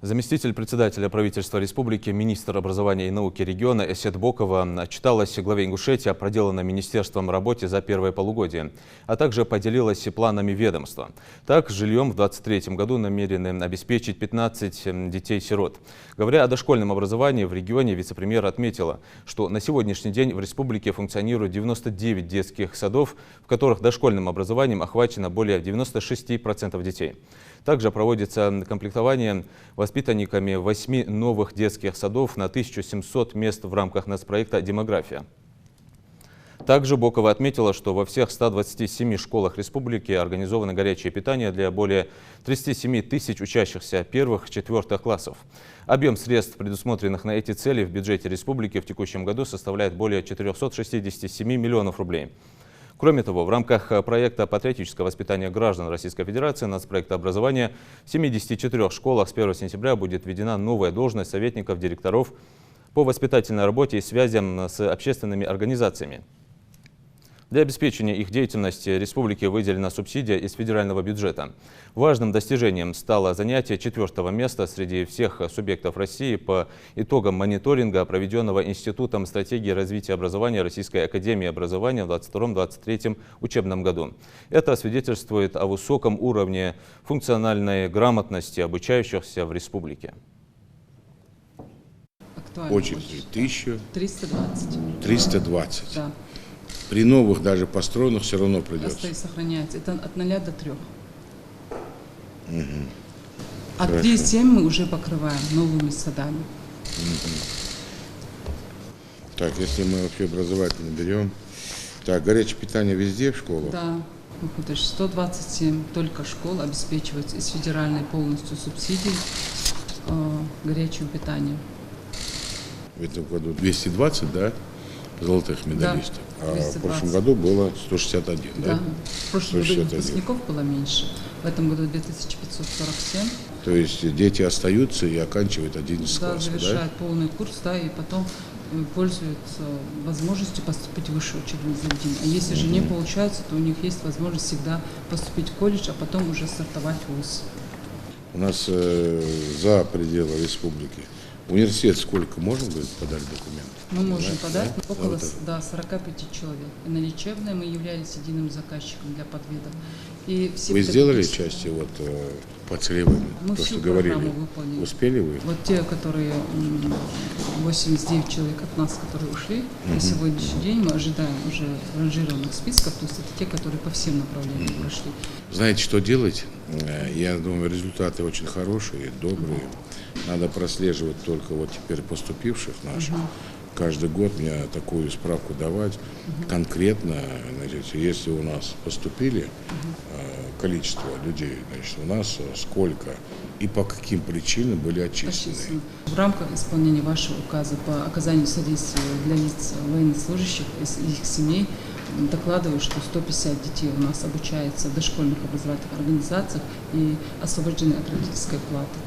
Заместитель председателя правительства республики, министр образования и науки региона Эсет Бокова отчиталась главе Ингушетии о проделанной министерством работе за первое полугодие, а также поделилась планами ведомства. Так, жильем в 2023 году намерены обеспечить 15 детей-сирот. Говоря о дошкольном образовании в регионе, вице-премьер отметила, что на сегодняшний день в республике функционирует 99 детских садов, в которых дошкольным образованием охвачено более 96% детей. Также проводится комплектование воспитанниками 8 новых детских садов на 1700 мест в рамках нацпроекта «Демография». Также Бокова отметила, что во всех 127 школах республики организовано горячее питание для более 37 тысяч учащихся первых-четвертых классов. Объем средств, предусмотренных на эти цели в бюджете республики в текущем году составляет более 467 миллионов рублей. Кроме того, в рамках проекта «Патриотическое воспитание граждан Российской Федерации» нацпроекта образования в 74 школах с 1 сентября будет введена новая должность советников директоров по воспитательной работе и связям с общественными организациями. Для обеспечения их деятельности республике выделена субсидия из федерального бюджета. Важным достижением стало занятие 4-го места среди всех субъектов России по итогам мониторинга, проведенного Институтом стратегии развития образования Российской академии образования в 2022-2023 учебном году. Это свидетельствует о высоком уровне функциональной грамотности обучающихся в республике. Очередь 1320. 320. Да. При новых, даже построенных, все равно придется. Сохраняется. Это от 0 до 3. Угу. А 3,7 мы уже покрываем новыми садами. Так, если мы вообще образовательно берем. Так, горячее питание везде в школах? Да. 127 только школ обеспечивается из федеральной полностью субсидий горячим питанием. В этом году 220, да? Золотых медалистов. Да, 220. А в прошлом году было 161, да? Да. В прошлом году выпускников было меньше. В этом году 2547. То есть дети остаются и оканчивают 11 класс, да? Завершают полный курс, да, и потом пользуются возможностью поступить в высшее учебное заведение. А если же не получается, то у них есть возможность всегда поступить в колледж, а потом уже стартовать в вуз. У нас за пределы республики университет сколько можно будет подать документов? Мы можем подать около 45 человек. И на лечебное мы являлись единым заказчиком для подведов. И все вы сделали части по целевым? Мы то, всю что говорили. выполнили. Успели вы? Вот те, которые 89 человек от нас, которые ушли, на сегодняшний день мы ожидаем уже ранжированных списков, то есть это те, которые по всем направлениям прошли. Знаете, что делать? Я думаю, результаты очень хорошие, добрые. Надо прослеживать только вот теперь поступивших наших. Каждый год мне такую справку давать конкретно, значит, если у нас поступили количество людей, значит, у нас сколько и по каким причинам были отчислены. В рамках исполнения вашего указа по оказанию содействия для лиц военнослужащих и их семей докладываю, что 150 детей у нас обучается в дошкольных образовательных организациях и освобождены от родительской платы.